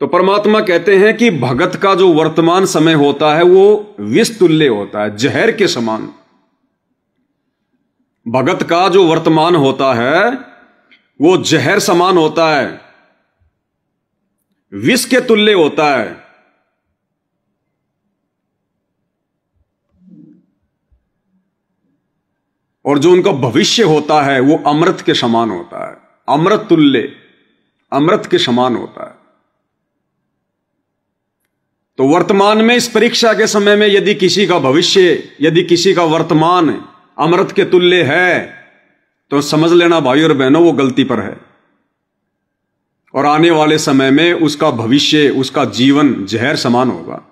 तो परमात्मा कहते हैं कि भगत का जो वर्तमान समय होता है वो विष तुल्य होता है, जहर के समान। भगत का जो वर्तमान होता है वो जहर समान होता है, विष के तुल्य होता है। और जो उनका भविष्य होता है वो अमृत के समान होता है, अमृत तुल्य, अमृत के समान होता है। तो वर्तमान में इस परीक्षा के समय में यदि किसी का भविष्य, यदि किसी का वर्तमान अमृत के तुल्य है तो समझ लेना भाई और बहनों वो गलती पर है। और आने वाले समय में उसका भविष्य, उसका जीवन जहर समान होगा।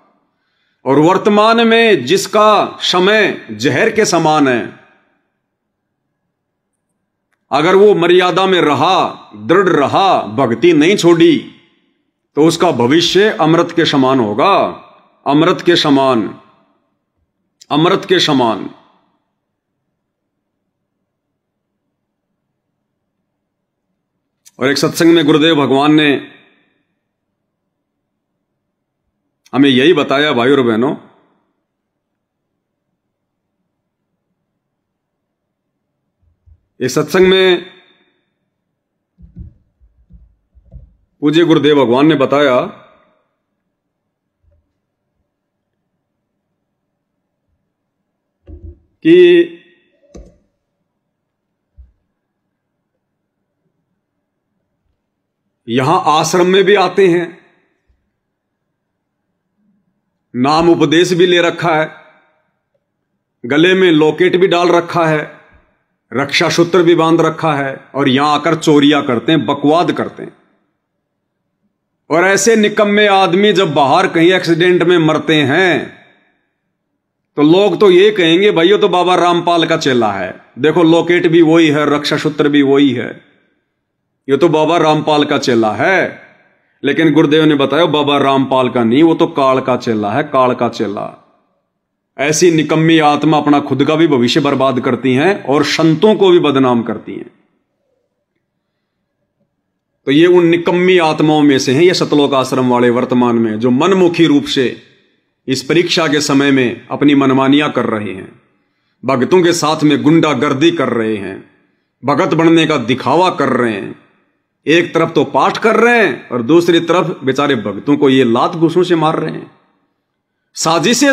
और वर्तमान में जिसका समय जहर के समान है, अगर वो मर्यादा में रहा, दृढ़ रहा, भक्ति नहीं छोड़ी, तो उसका भविष्य अमृत के समान होगा, अमृत के समान, अमृत के समान। और एक सत्संग में गुरुदेव भगवान ने हमें यही बताया भाई और बहनों, इस सत्संग में पूज्य गुरुदेव भगवान ने बताया कि यहां आश्रम में भी आते हैं, नाम उपदेश भी ले रखा है, गले में लॉकेट भी डाल रखा है, रक्षा सूत्र भी बांध रखा है, और यहां आकर चोरियां करते हैं, बकवाद करते हैं। और ऐसे निकम्मे आदमी जब बाहर कहीं एक्सीडेंट में मरते हैं तो लोग तो ये कहेंगे भाई ये तो बाबा रामपाल का चेला है, देखो लॉकेट भी वही है, रक्षा सूत्र भी वही है, ये तो बाबा रामपाल का चेला है। लेकिन गुरुदेव ने बताया बाबा रामपाल का नहीं, वो तो काल का चेला है, काल का चेला। ऐसी निकम्मी आत्मा अपना खुद का भी भविष्य बर्बाद करती हैं और संतों को भी बदनाम करती हैं। तो ये उन निकम्मी आत्माओं में से हैं ये सतलोक आश्रम वाले वर्तमान में, जो मनमुखी रूप से इस परीक्षा के समय में अपनी मनमानियां कर रहे हैं, भक्तों के साथ में गुंडागर्दी कर रहे हैं, भगत बनने का दिखावा कर रहे हैं। एक तरफ तो पाठ कर रहे हैं और दूसरी तरफ बेचारे भक्तों को ये लात घूसों से मार रहे हैं, साजिशें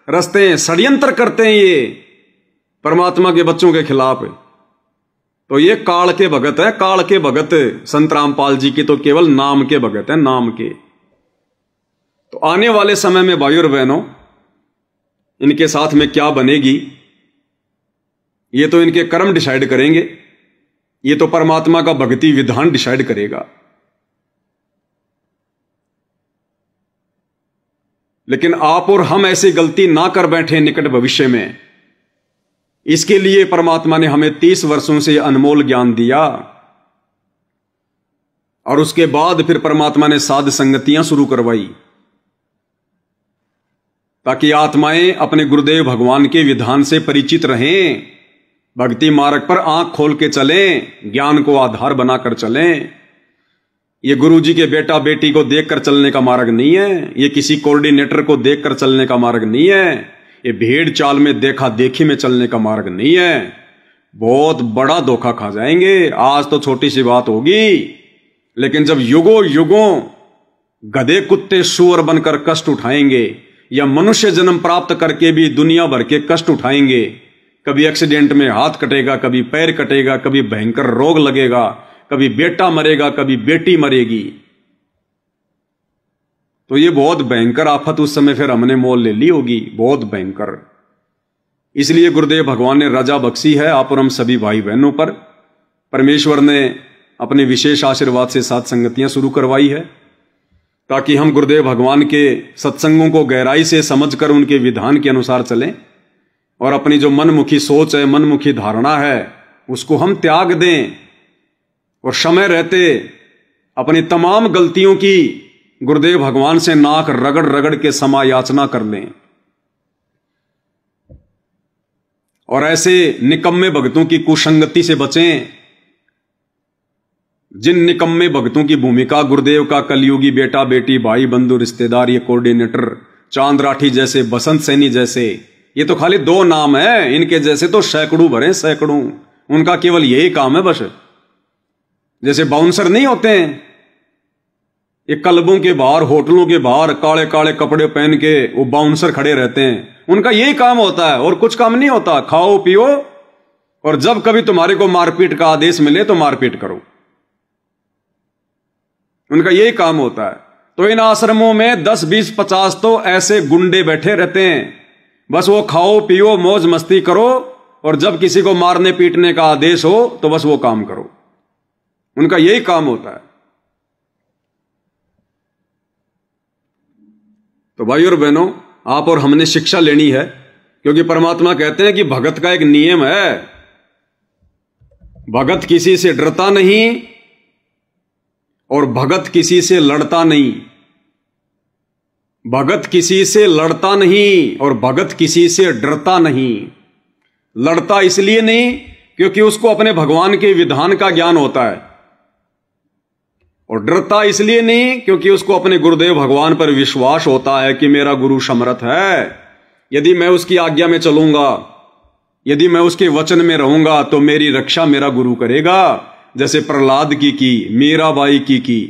रचते हैं, षड्यंत्र करते हैं ये परमात्मा के बच्चों के खिलाफ। तो ये काल के भगत है, काल के भगत। संत रामपाल जी की तो केवल नाम के भगत है, नाम के। तो आने वाले समय में भाइयों और बहनों इनके साथ में क्या बनेगी ये तो इनके कर्म डिसाइड करेंगे, ये तो परमात्मा का भक्ति विधान डिसाइड करेगा। लेकिन आप और हम ऐसी गलती ना कर बैठे निकट भविष्य में, इसके लिए परमात्मा ने हमें 30 वर्षों से अनमोल ज्ञान दिया। और उसके बाद फिर परमात्मा ने साध संगतियां शुरू करवाई ताकि आत्माएं अपने गुरुदेव भगवान के विधान से परिचित रहें, भक्ति मार्ग पर आंख खोल के चलें, ज्ञान को आधार बनाकर चलें। ये गुरु जी के बेटा बेटी को देखकर चलने का मार्ग नहीं है, ये किसी कोऑर्डिनेटर को देखकर चलने का मार्ग नहीं है, ये भेड़ चाल में देखा देखी में चलने का मार्ग नहीं है। बहुत बड़ा धोखा खा जाएंगे। आज तो छोटी सी बात होगी, लेकिन जब युगों युगों गधे कुत्ते सूअर बनकर कष्ट उठाएंगे या मनुष्य जन्म प्राप्त करके भी दुनिया भर के कष्ट उठाएंगे, कभी एक्सीडेंट में हाथ कटेगा, कभी पैर कटेगा, कभी भयंकर रोग लगेगा, कभी बेटा मरेगा, कभी बेटी मरेगी, तो ये बहुत भयंकर आफत उस समय फिर हमने मोल ले ली होगी, बहुत भयंकर। इसलिए गुरुदेव भगवान ने रजा बख्शी है आप और हम सभी भाई बहनों पर। परमेश्वर ने अपने विशेष आशीर्वाद से साथ संगतियां शुरू करवाई है ताकि हम गुरुदेव भगवान के सत्संगों को गहराई से समझकर उनके विधान के अनुसार चलें और अपनी जो मनमुखी सोच है, मनमुखी धारणा है, उसको हम त्याग दें और समय रहते अपनी तमाम गलतियों की गुरुदेव भगवान से नाक रगड़ रगड़ के क्षमा याचना कर लें और ऐसे निकम्मे भक्तों की कुसंगति से बचें जिन निकम्मे भक्तों की भूमिका गुरुदेव का कलयुगी बेटा बेटी भाई बंधु रिश्तेदार ये कोऑर्डिनेटर चांद राठी जैसे बसंत सैनी जैसे, ये तो खाली 2 नाम है, इनके जैसे तो सैकड़ों भरे सैकड़ों। उनका केवल यही काम है बस। जैसे बाउंसर नहीं होते हैं, ये क्लबों के बाहर होटलों के बाहर काले काले कपड़े पहन के वो बाउंसर खड़े रहते हैं, उनका यही काम होता है और कुछ काम नहीं होता। खाओ पियो और जब कभी तुम्हारे को मारपीट का आदेश मिले तो मारपीट करो, उनका यही काम होता है। तो इन आश्रमों में 10 20 50 तो ऐसे गुंडे बैठे रहते हैं, बस वो खाओ पियो मौज मस्ती करो और जब किसी को मारने पीटने का आदेश हो तो बस वो काम करो, उनका यही काम होता है। तो भाई और बहनों, आप और हमने शिक्षा लेनी है, क्योंकि परमात्मा कहते हैं कि भगत का एक नियम है, भगत किसी से डरता नहीं और भगत किसी से लड़ता नहीं। भगत किसी से लड़ता नहीं और भगत किसी से डरता नहीं। लड़ता इसलिए नहीं क्योंकि उसको अपने भगवान के विधान का ज्ञान होता है, और डरता इसलिए नहीं क्योंकि उसको अपने गुरुदेव भगवान पर विश्वास होता है कि मेरा गुरु समर्थ है, यदि मैं उसकी आज्ञा में चलूंगा, यदि मैं उसके वचन में रहूंगा तो मेरी रक्षा मेरा गुरु करेगा, जैसे प्रहलाद की मीराबाई की।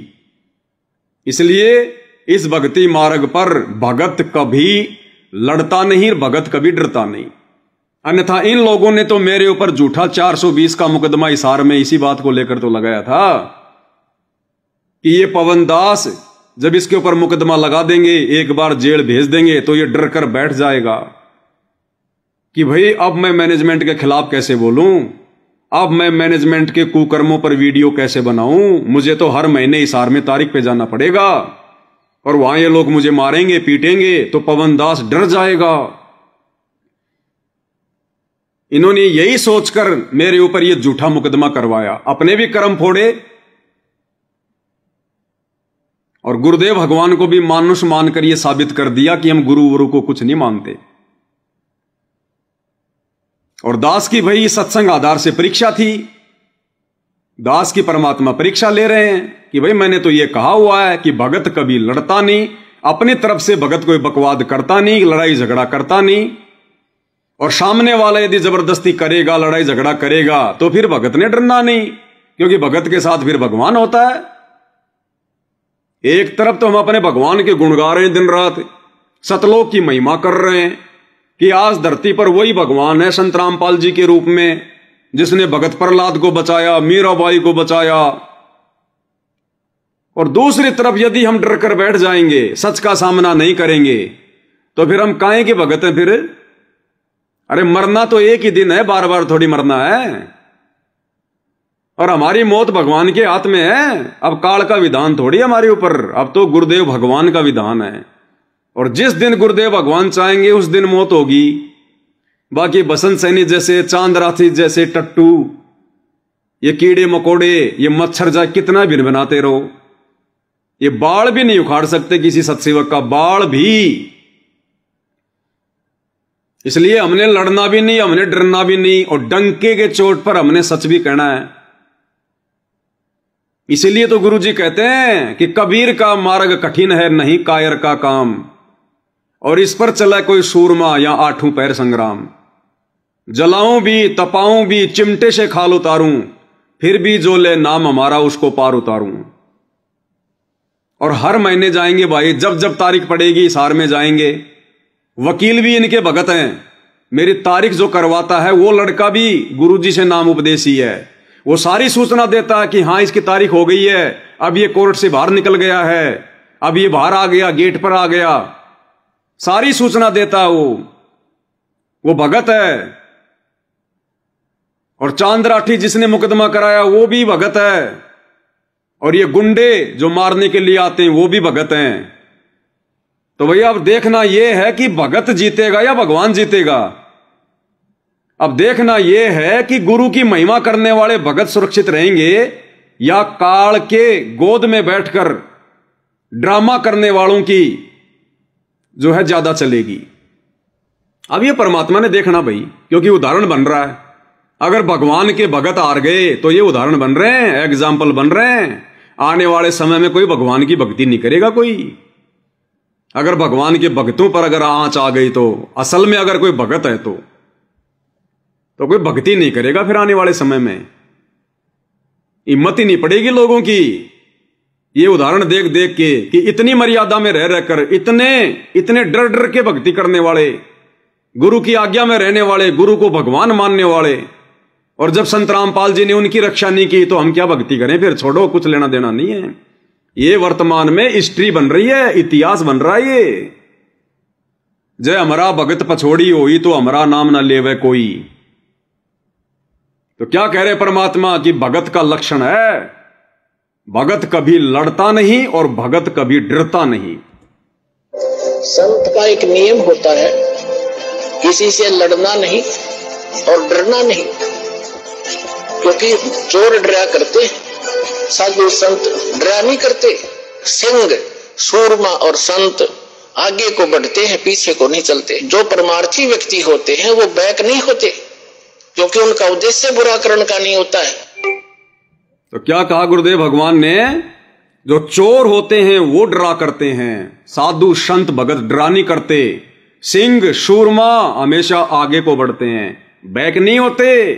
इसलिए इस भक्ति मार्ग पर भगत कभी लड़ता नहीं, भगत कभी डरता नहीं। अन्यथा इन लोगों ने तो मेरे ऊपर झूठा 420 का मुकदमा हिसार में इसी बात को लेकर तो लगाया था कि ये पवन दास जब इसके ऊपर मुकदमा लगा देंगे, एक बार जेल भेज देंगे तो ये डर कर बैठ जाएगा कि भाई अब मैं मैनेजमेंट के खिलाफ कैसे बोलूं, अब मैं मैनेजमेंट के कुकर्मों पर वीडियो कैसे बनाऊं, मुझे तो हर महीने हिसार में तारीख पे जाना पड़ेगा और वहां ये लोग मुझे मारेंगे पीटेंगे तो पवन दास डर जाएगा। इन्होंने यही सोचकर मेरे ऊपर ये झूठा मुकदमा करवाया, अपने भी कर्म फोड़े और गुरुदेव भगवान को भी मानुष मानकर यह साबित कर दिया कि हम गुरु वरु को कुछ नहीं मानते। और दास की भाई सत्संग आधार से परीक्षा थी, दास की परमात्मा परीक्षा ले रहे हैं कि भाई मैंने तो ये कहा हुआ है कि भगत कभी लड़ता नहीं, अपनी तरफ से भगत कोई बकवाद करता नहीं, लड़ाई झगड़ा करता नहीं, और सामने वाला यदि जबरदस्ती करेगा लड़ाई झगड़ा करेगा तो फिर भगत ने डरना नहीं, क्योंकि भगत के साथ फिर भगवान होता है। एक तरफ तो हम अपने भगवान के गुण गा रहे हैं, दिन रात सतलोक की महिमा कर रहे हैं कि आज धरती पर वही भगवान है संत रामपाल जी के रूप में, जिसने भगत प्रहलाद को बचाया, मीराबाई को बचाया। और दूसरी तरफ यदि हम डर कर बैठ जाएंगे, सच का सामना नहीं करेंगे, तो फिर हम काहे के भगत हैं फिर? अरे मरना तो एक ही दिन है, बार बार थोड़ी मरना है, और हमारी मौत भगवान के हाथ में है। अब काल का विधान थोड़ी हमारे ऊपर, अब तो गुरुदेव भगवान का विधान है, और जिस दिन गुरुदेव भगवान चाहेंगे उस दिन मौत होगी। बाकी बसंत सैनी जैसे, चांद राठी जैसे टट्टू, ये कीड़े मकोड़े, ये मच्छर जाए कितना भी बनाते रहो, ये बाल भी नहीं उखाड़ सकते किसी सत्सेवक का, बाल भी। इसलिए हमने लड़ना भी नहीं, हमने डरना भी नहीं, और डंके के चोट पर हमने सच भी कहना है। इसीलिए तो गुरु जी कहते हैं कि कबीर का मार्ग कठिन है, नहीं कायर का काम, और इस पर चला कोई सूरमा या आठों पैर संग्राम। जलाऊं भी, तपाऊं भी, चिमटे से खाल उतारूं, फिर भी जो ले नाम हमारा उसको पार उतारूं। और हर महीने जाएंगे भाई, जब जब तारीख पड़ेगी हिसार में जाएंगे। वकील भी इनके भगत हैं, मेरी तारीख जो करवाता है वो लड़का भी गुरुजी से नाम उपदेशी है। वो सारी सूचना देता है कि हाँ इसकी तारीख हो गई है, अब ये कोर्ट से बाहर निकल गया है, अब ये बाहर आ गया, गेट पर आ गया, सारी सूचना देता है वो भगत है। और चांद राठी जिसने मुकदमा कराया वो भी भगत है, और ये गुंडे जो मारने के लिए आते हैं वो भी भगत हैं। तो भैया अब देखना यह है कि भगत जीतेगा या भगवान जीतेगा। अब देखना यह है कि गुरु की महिमा करने वाले भगत सुरक्षित रहेंगे या काल के गोद में बैठकर ड्रामा करने वालों की जो है ज्यादा चलेगी। अब यह परमात्मा ने देखना भाई, क्योंकि उदाहरण बन रहा है। अगर भगवान के भगत हार गए तो ये उदाहरण बन रहे हैं, एग्जाम्पल बन रहे हैं। आने वाले समय में कोई भगवान की भक्ति नहीं करेगा कोई। अगर भगवान के भक्तों पर अगर आंच आ गई तो असल में अगर कोई भगत है तो कोई भक्ति नहीं करेगा फिर आने वाले समय में। हिम्मत ही नहीं पड़ेगी लोगों की। ये उदाहरण देख देख के कि इतनी मर्यादा में रह रहकर इतने डर डर के भक्ति करने वाले, गुरु की आज्ञा में रहने वाले, गुरु को भगवान मानने वाले, और जब संत रामपाल जी ने उनकी रक्षा नहीं की तो हम क्या भक्ति करें फिर? छोड़ो, कुछ लेना देना नहीं है। ये वर्तमान में हिस्ट्री बन रही है, इतिहास बन रहा है ये। जय हमारा भगत पछोड़ी होई तो हमारा नाम ना लेवे कोई। तो क्या कह रहे परमात्मा कि भगत का लक्षण है, भगत कभी लड़ता नहीं और भगत कभी डरता नहीं। संत का एक नियम होता है, किसी से लड़ना नहीं और डरना नहीं, क्योंकि चोर डरा करते, साधु संत डरा नहीं करते। सिंह, सूरमा और संत आगे को बढ़ते हैं, पीछे को नहीं चलते। जो परमार्थी व्यक्ति होते हैं वो बैक नहीं होते, क्योंकि उनका उद्देश्य बुरा करने का नहीं होता है। तो क्या कहा गुरुदेव भगवान ने? जो चोर होते हैं वो डरा करते हैं, साधु संत भगत डरा नहीं करते। सिंह शूरमा हमेशा आगे को बढ़ते हैं, बैक नहीं होते,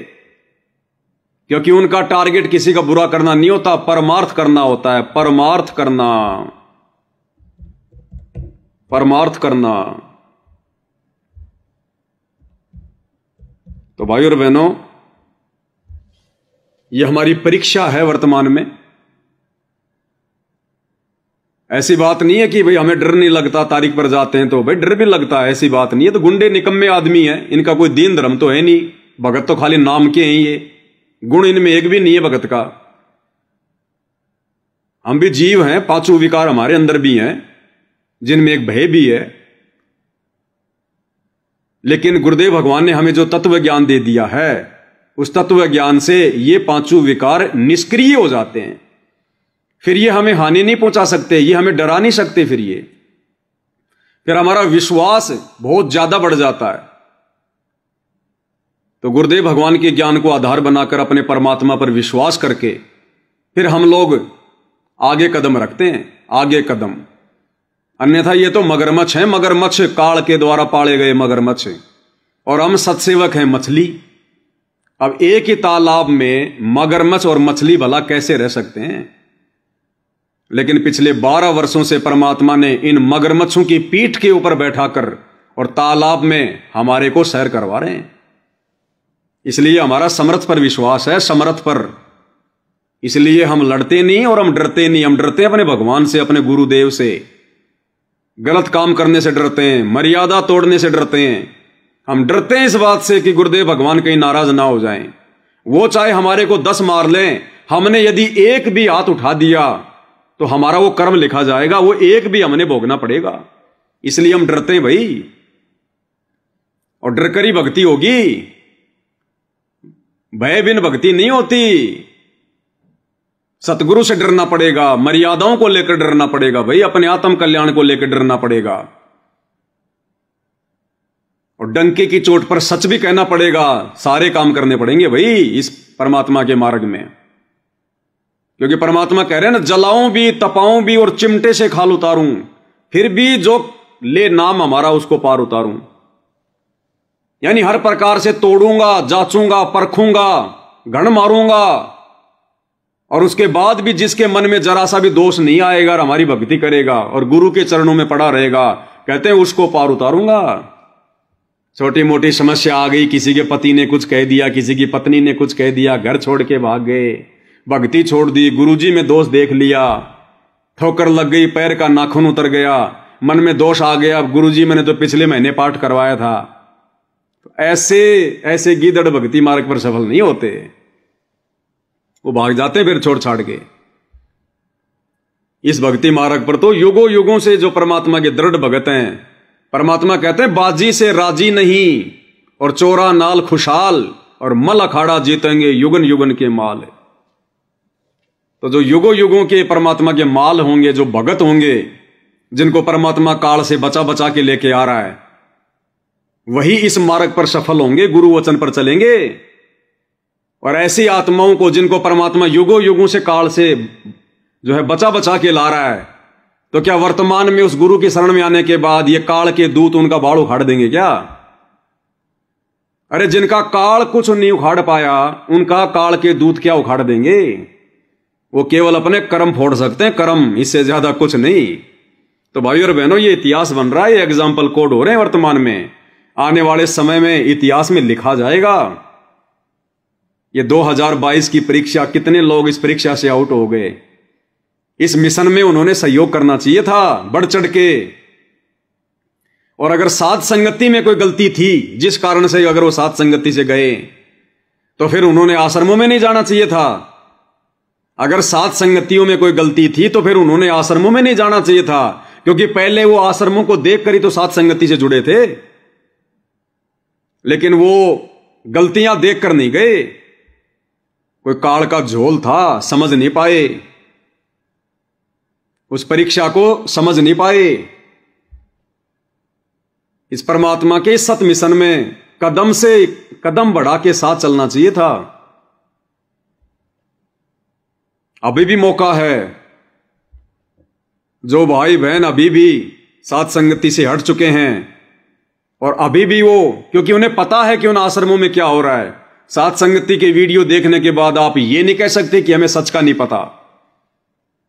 क्योंकि उनका टारगेट किसी का बुरा करना नहीं होता, परमार्थ करना होता है। परमार्थ करना, परमार्थ करना। तो भाई और बहनों, यह हमारी परीक्षा है वर्तमान में। ऐसी बात नहीं है कि भाई हमें डर नहीं लगता, तारीख पर जाते हैं तो भाई डर भी लगता है, ऐसी बात नहीं है। तो गुंडे निकम्मे आदमी है, इनका कोई दीन धर्म तो है नहीं, भगत तो खाली नाम के हैं, ये गुण इनमें एक भी नहीं है भगत का। हम भी जीव हैं, पांचों विकार हमारे अंदर भी हैं, जिनमें एक भय भी है। लेकिन गुरुदेव भगवान ने हमें जो तत्व ज्ञान दे दिया है, उस तत्व ज्ञान से ये पांचों विकार निष्क्रिय हो जाते हैं। फिर ये हमें हानि नहीं पहुंचा सकते, ये हमें डरा नहीं सकते। फिर हमारा विश्वास बहुत ज्यादा बढ़ जाता है। तो गुरुदेव भगवान के ज्ञान को आधार बनाकर अपने परमात्मा पर विश्वास करके फिर हम लोग आगे कदम रखते हैं, आगे कदम। अन्यथा ये तो मगरमच्छ है, मगरमच्छ काल के द्वारा पाले गए मगरमच्छ, और हम सत्सेवक हैं मछली। अब एक ही तालाब में मगरमच्छ और मछली भला कैसे रह सकते हैं? लेकिन पिछले 12 वर्षों से परमात्मा ने इन मगरमच्छों की पीठ के ऊपर बैठाकर और तालाब में हमारे को सैर करवा रहे हैं। इसलिए हमारा समर्थ पर विश्वास है, समर्थ पर। इसलिए हम लड़ते नहीं और हम डरते नहीं। हम डरते हैं अपने भगवान से, अपने गुरुदेव से। गलत काम करने से डरते हैं, मर्यादा तोड़ने से डरते हैं। हम डरते हैं इस बात से कि गुरुदेव भगवान कहीं नाराज ना हो जाएं। वो चाहे हमारे को 10 मार लें, हमने यदि एक भी हाथ उठा दिया तो हमारा वो कर्म लिखा जाएगा, वो एक भी हमने भोगना पड़ेगा। इसलिए हम डरते हैं भाई, और डरकर ही भक्ति होगी। भय बिन भक्ति नहीं होती। सतगुरु से डरना पड़ेगा, मर्यादाओं को लेकर डरना पड़ेगा भाई, अपने आत्म कल्याण को लेकर डरना पड़ेगा, और डंके की चोट पर सच भी कहना पड़ेगा। सारे काम करने पड़ेंगे भाई इस परमात्मा के मार्ग में। क्योंकि परमात्मा कह रहे हैं ना, जलाऊं भी, तपाऊं भी और चिमटे से खाल उतारूं, फिर भी जो ले नाम हमारा उसको पार उतारूं। यानी हर प्रकार से तोड़ूंगा, जांचूंगा, परखूंगा, घण मारूंगा, और उसके बाद भी जिसके मन में जरा सा भी दोष नहीं आएगा और हमारी भक्ति करेगा और गुरु के चरणों में पड़ा रहेगा, कहते हैं उसको पार उतारूंगा। छोटी मोटी समस्या आ गई, किसी के पति ने कुछ कह दिया, किसी की पत्नी ने कुछ कह दिया, घर छोड़ के भाग गए, भक्ति छोड़ दी, गुरुजी में दोष देख लिया, ठोकर लग गई, पैर का नाखून उतर गया, मन में दोष आ गया, गुरुजी मैंने तो पिछले महीने पाठ करवाया था। तो ऐसे गीदड़ भक्ति मार्ग पर सफल नहीं होते, वो भाग जाते फिर छोड़ छाड़ के। इस भक्ति मार्ग पर तो युगों युगों से जो परमात्मा के दृढ़ भगत हैं, परमात्मा कहते हैं बाजी से राजी नहीं और चोरा नाल खुशहाल, और मल अखाड़ा जीतेंगे युगन युगन के माल। तो जो युगों युगों के परमात्मा के माल होंगे, जो भगत होंगे, जिनको परमात्मा काल से बचा बचा के लेके आ रहा है, वही इस मार्ग पर सफल होंगे, गुरु वचन पर चलेंगे। और ऐसी आत्माओं को जिनको परमात्मा युगों युगों से काल से जो है बचा बचा के ला रहा है, तो क्या वर्तमान में उस गुरु की शरण में आने के बाद ये काल के दूत उनका बाड़ उखाड़ देंगे क्या? अरे जिनका काल कुछ नहीं उखाड़ पाया, उनका काल के दूत क्या उखाड़ देंगे? वो केवल अपने कर्म फोड़ सकते हैं, कर्म, इससे ज्यादा कुछ नहीं। तो भाई और बहनों, ये इतिहास बन रहा है, ये एग्जाम्पल कोड हो रहे हैं वर्तमान में। आने वाले समय में इतिहास में लिखा जाएगा। ये 2022 की परीक्षा, कितने लोग इस परीक्षा से आउट हो गए। इस मिशन में उन्होंने सहयोग करना चाहिए था बढ़ चढ़ के। और अगर साथ संगति में कोई गलती थी, जिस कारण से अगर वो साथ संगति से गए, तो फिर उन्होंने आश्रमों में नहीं जाना चाहिए था। अगर साथ संगतियों में कोई गलती थी, तो फिर उन्होंने आश्रमों में नहीं जाना चाहिए था, क्योंकि पहले वो आश्रमों को देखकर ही तो साथ संगति से जुड़े थे। लेकिन वो गलतियां देखकर नहीं गए। कोई काल का झोल था, समझ नहीं पाए, उस परीक्षा को समझ नहीं पाए। इस परमात्मा के सत मिशन में कदम से कदम बढ़ा के साथ चलना चाहिए था। अभी भी मौका है। जो भाई बहन अभी भी साथ संगति से हट चुके हैं, और अभी भी वो, क्योंकि उन्हें पता है कि उन आश्रमों में क्या हो रहा है, साथ संगति के वीडियो देखने के बाद आप ये नहीं कह सकते कि हमें सच का नहीं पता।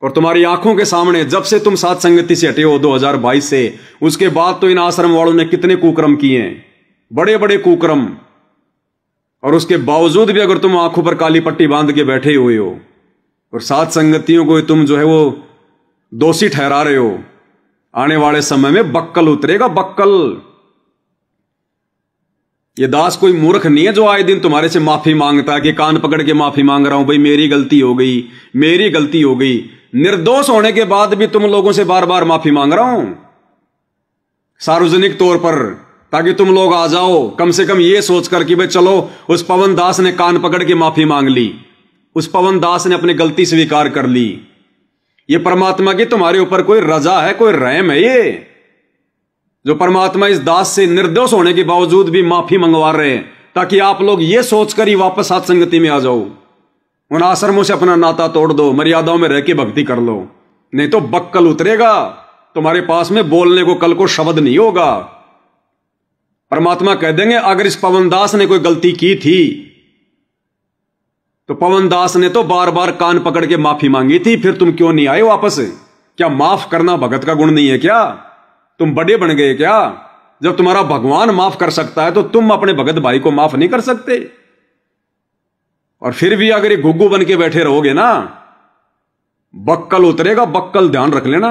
और तुम्हारी आंखों के सामने जब से तुम साथ संगति से हटे हो 2022 से, उसके बाद तो इन आश्रम वालों ने कितने कुकर्म किए हैं, बड़े बड़े कुकर्म। और उसके बावजूद भी अगर तुम आंखों पर काली पट्टी बांध के बैठे हुए हो और साथ संगतियों को तुम जो है वो दोषी ठहरा रहे हो, आने वाले समय में बक्कल उतरेगा, बक्कल। ये दास कोई मूर्ख नहीं है जो आए दिन तुम्हारे से माफी मांगता है कि कान पकड़ के माफी मांग रहा हूं, भाई मेरी गलती हो गई, मेरी गलती हो गई। निर्दोष होने के बाद भी तुम लोगों से बार बार माफी मांग रहा हूं सार्वजनिक तौर पर, ताकि तुम लोग आ जाओ कम से कम ये सोचकर कि भाई चलो उस पवन दास ने कान पकड़ के माफी मांग ली, उस पवन दास ने अपनी गलती स्वीकार कर ली। ये परमात्मा की तुम्हारे ऊपर कोई रजा है, कोई रहम है ये, जो परमात्मा इस दास से निर्दोष होने के बावजूद भी माफी मंगवा रहे हैं, ताकि आप लोग ये सोचकर ही वापस साथ संगति में आ जाओ। उन आश्रमों से अपना नाता तोड़ दो, मर्यादाओं में रह के भक्ति कर लो, नहीं तो बक्कल उतरेगा। तुम्हारे पास में बोलने को कल को शब्द नहीं होगा। परमात्मा कह देंगे अगर इस पवन दास ने कोई गलती की थी, तो पवन दास ने तो बार बार कान पकड़ के माफी मांगी थी, फिर तुम क्यों नहीं आए वापस? क्या माफ करना भगत का गुण नहीं है क्या? तुम बड़े बन गए क्या? जब तुम्हारा भगवान माफ कर सकता है, तो तुम अपने भगत भाई को माफ नहीं कर सकते? और फिर भी अगर ये गुग्गू बन के बैठे रहोगे ना, बक्कल उतरेगा, बक्कल, ध्यान रख लेना।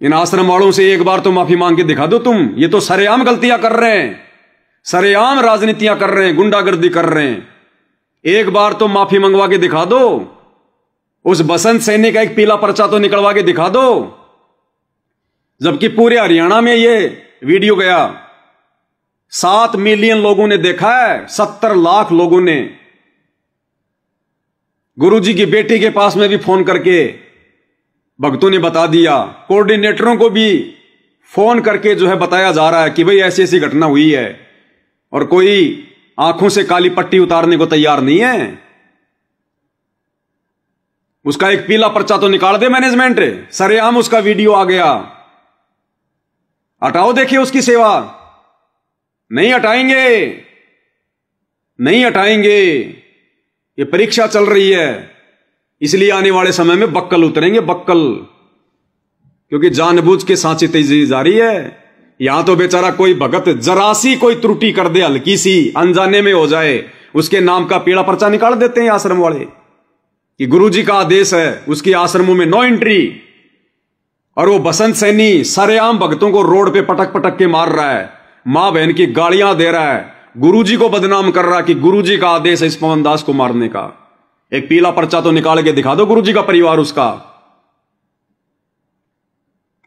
इन आश्रम वालों से एक बार तो माफी मांग के दिखा दो तुम। ये तो सरेआम गलतियां कर रहे हैं, सरेआम राजनीतियां कर रहे हैं, गुंडागर्दी कर रहे हैं। एक बार तो माफी मंगवा के दिखा दो। उस बसंत सैनी का एक पीला पर्चा तो निकलवा के दिखा दो। जबकि पूरे हरियाणा में ये वीडियो गया, 7 मिलियन लोगों ने देखा है, 70 लाख लोगों ने। गुरुजी की बेटी के पास में भी फोन करके भक्तों ने बता दिया, कोऑर्डिनेटरों को भी फोन करके जो है बताया जा रहा है कि भाई ऐसी ऐसी घटना हुई है, और कोई आंखों से काली पट्टी उतारने को तैयार नहीं है। उसका एक पीला पर्चा तो निकाल दे मैनेजमेंट, सरेआम उसका वीडियो आ गया। हटाओ, देखिए उसकी सेवा। नहीं हटाएंगे, नहीं हटाएंगे। ये परीक्षा चल रही है, इसलिए आने वाले समय में बक्कल उतरेंगे, बक्कल। क्योंकि जानबूझ के सांची तेजी जारी है। यहां तो बेचारा कोई भगत जरा सी कोई त्रुटि कर दे, हल्की सी अनजाने में हो जाए, उसके नाम का पीला पर्चा निकाल देते हैं आश्रम वाले कि गुरुजी का आदेश है, उसकी आश्रमों में नो एंट्री। और वो बसंत सैनी सरेआम भक्तों को रोड पे पटक पटक के मार रहा है, मां बहन की गालियां दे रहा है, गुरुजी को बदनाम कर रहा है कि गुरुजी का आदेश है इस पवन दास को मारने का। एक पीला पर्चा तो निकाल के दिखा दो गुरुजी का परिवार उसका।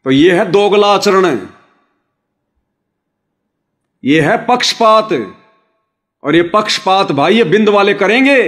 तो यह है दोगला आचरण, यह है पक्षपात। और ये पक्षपात भाई ये बिंद वाले करेंगे।